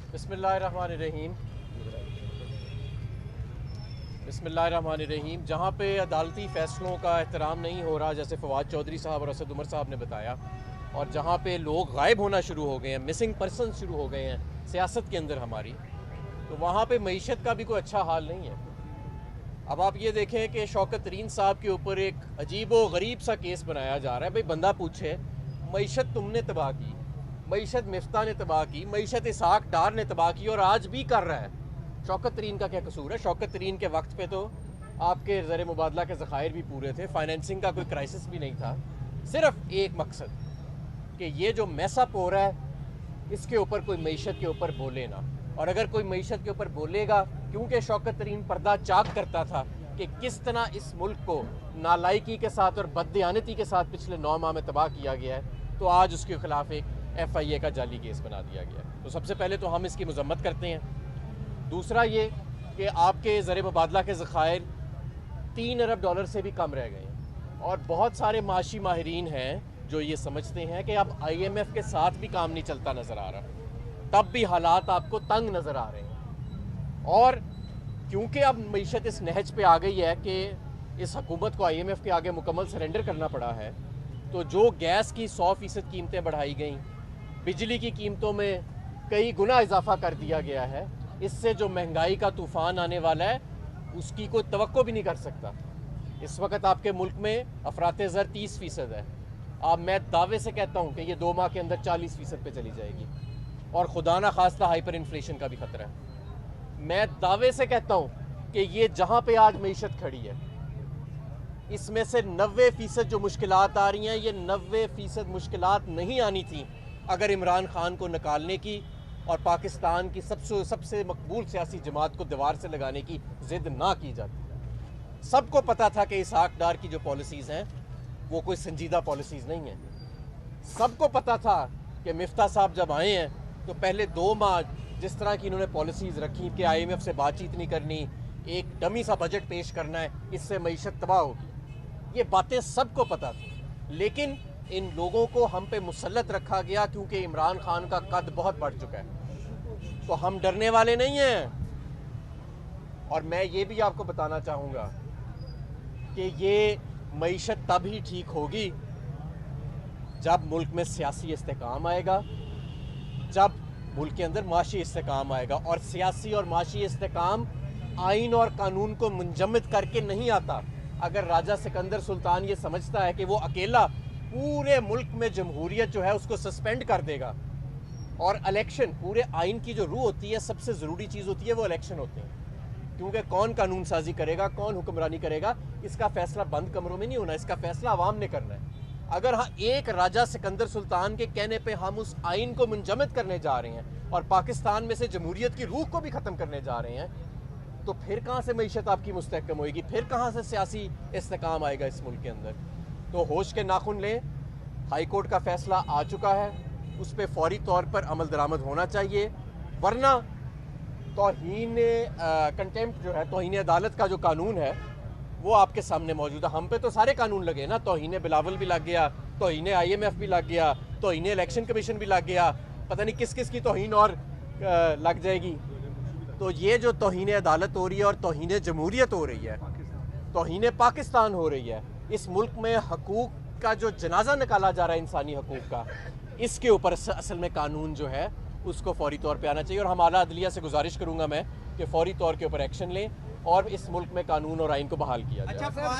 बिस्मिल्लाहिर्रहमानिर्रहीम। बिस्मिल्लाहिर्रहमानिर्रहीम। जहाँ पे अदालती फ़ैसलों का एहतराम नहीं हो रहा, जैसे फ़वाद चौधरी साहब और असद उमर साहब ने बताया, और जहाँ पे लोग गायब होना शुरू हो गए हैं, मिसिंग पर्सन शुरू हो गए हैं सियासत के अंदर हमारी, तो वहाँ पे मईशत का भी कोई अच्छा हाल नहीं है। अब आप ये देखें कि शौकत तरीन साहब के ऊपर एक अजीब व गरीब सा केस बनाया जा रहा है। भाई बंदा पूछे, मईशत तुमने तबाह की, मईशत मिफ्ता ने तबाह की, मईशत इसाक डार ने तबाह की और आज भी कर रहा है। शौकत तरीन का क्या कसूर है? शौकत तरीन के वक्त पे तो आपके ज़र मुबादला के ज़खायर भी पूरे थे, फाइनेंसिंग का कोई क्राइसिस भी नहीं था। सिर्फ एक मकसद कि ये जो मैसअप हो रहा है इसके ऊपर कोई मईशत के ऊपर बोले ना, और अगर कोई मईशत के ऊपर बोलेगा, क्योंकि शौकत तरीन पर्दा चाक करता था कि किस तरह इस मुल्क को नालायकी के साथ और बददियानती के साथ पिछले 9 माह में तबाह किया गया है, तो आज उसके खिलाफ एक FIA का जाली केस बना दिया गया है। तो सबसे पहले तो हम इसकी मजम्मत करते हैं। दूसरा ये कि आपके ज़र मुबादला के ज़खायर $3 अरब से भी कम रह गए हैं, और बहुत सारे माशी माहिरीन हैं जो ये समझते हैं कि अब IMF के साथ भी काम नहीं चलता नज़र आ रहा, तब भी हालात आपको तंग नज़र आ रहे हैं। और क्योंकि अब मईशत इस नहज पे आ गई है कि इस हुकूमत को IMF के आगे मुकम्मल सरेंडर करना पड़ा है, तो जो गैस की 100% कीमतें बढ़ाई गई, बिजली की कीमतों में कई गुना इजाफा कर दिया गया है, इससे जो महंगाई का तूफ़ान आने वाला है उसकी कोई तवक्को भी नहीं कर सकता। इस वक्त आपके मुल्क में अफराते ज़र 30% है। अब मैं दावे से कहता हूँ कि ये 2 माह के अंदर 40% पे चली जाएगी, और खुदा ना खास्ता हाइपर इन्फ्लेशन का भी खतरा है। मैं दावे से कहता हूँ कि ये जहाँ पे आज मईशत खड़ी है, इसमें से 90% जो मुश्किलात आ रही हैं, ये 90% मुश्किलात नहीं आनी थी अगर इमरान खान को निकालने की और पाकिस्तान की सबसे मकबूल सियासी जमात को दीवार से लगाने की जिद ना की जाती। सबको पता था कि इसाक डार की जो पॉलिसीज़ हैं वो कोई संजीदा पॉलिसीज़ नहीं हैं। सबको पता था कि मिफ्ता साहब जब आए हैं तो पहले 2 माह जिस तरह की इन्होंने पॉलिसीज़ रखी कि IMF से बातचीत नहीं करनी, एक डमी सा बजट पेश करना है, इससे मईशत तबाह होगी, ये बातें सबको पता थी। लेकिन इन लोगों को हम पे मुसल्लत रखा गया क्योंकल इमरान खान का कद बहुत बढ़ चुका है, तो हम डरने वाले नहीं हैं। और मैं ये भी आपको बताना चाहूँगा कि ये मईशत तब ही ठीक होगी जब मुल्क में सियासी इस्तेकाम आएगा, जब मुल्क के अंदर माशी इस्तेकाम आएगा। और सियासी और माशी इस्तेकाम आइन और कानून को मुंजमद करके नहीं आता। अगर राजा सिकंदर सुल्तान ये समझता है कि वो अकेला पूरे मुल्क में जमहूरियत जो है उसको सस्पेंड कर देगा, और इलेक्शन, पूरे आइन की जो रूह होती है, सबसे ज़रूरी चीज़ होती है वो इलेक्शन होते हैं, क्योंकि कौन कानून साजी करेगा, कौन हुक्मरानी करेगा, इसका फैसला बंद कमरों में नहीं होना, इसका फैसला अवाम ने करना है। अगर हाँ एक राजा सिकंदर सुल्तान के कहने पे हम उस आइन को मुंजमद करने जा रहे हैं और पाकिस्तान में से जमहूरियत की रूह को भी ख़त्म करने जा रहे हैं, तो फिर कहाँ से मईशत आपकी मुस्तहकम होएगी? फिर कहाँ से सियासी इस्तेकाम आएगा इस मुल्क के अंदर? तो होश के नाखुन लें। हाई कोर्ट का फैसला आ चुका है, उस पर फौरी तौर पर अमल दरामद होना चाहिए, वरना तौहीन कंटेम्प्ट जो है, तौहीन अदालत का जो कानून है वो आपके सामने मौजूद है। हम पे तो सारे कानून लगे ना, तौहीन बिलावल भी लग गया, तौहीन IMF भी लग गया, तौहीन इलेक्शन कमीशन भी लग गया, पता नहीं किस किस की तौहीन और लग जाएगी। तो ये जो तौहीन अदालत हो रही है और तौहीन जमहूरियत हो रही है, तौहीन पाकिस्तान हो रही है, इस मुल्क में हकूक़ का जो जनाजा निकाला जा रहा है इंसानी हकूक़ का, इसके ऊपर असल में कानून जो है उसको फौरी तौर पे आना चाहिए। और हम आला अदलिया से गुजारिश करूँगा मैं कि फौरी तौर के ऊपर एक्शन लें और इस मुल्क में कानून और आइन को बहाल किया जाए।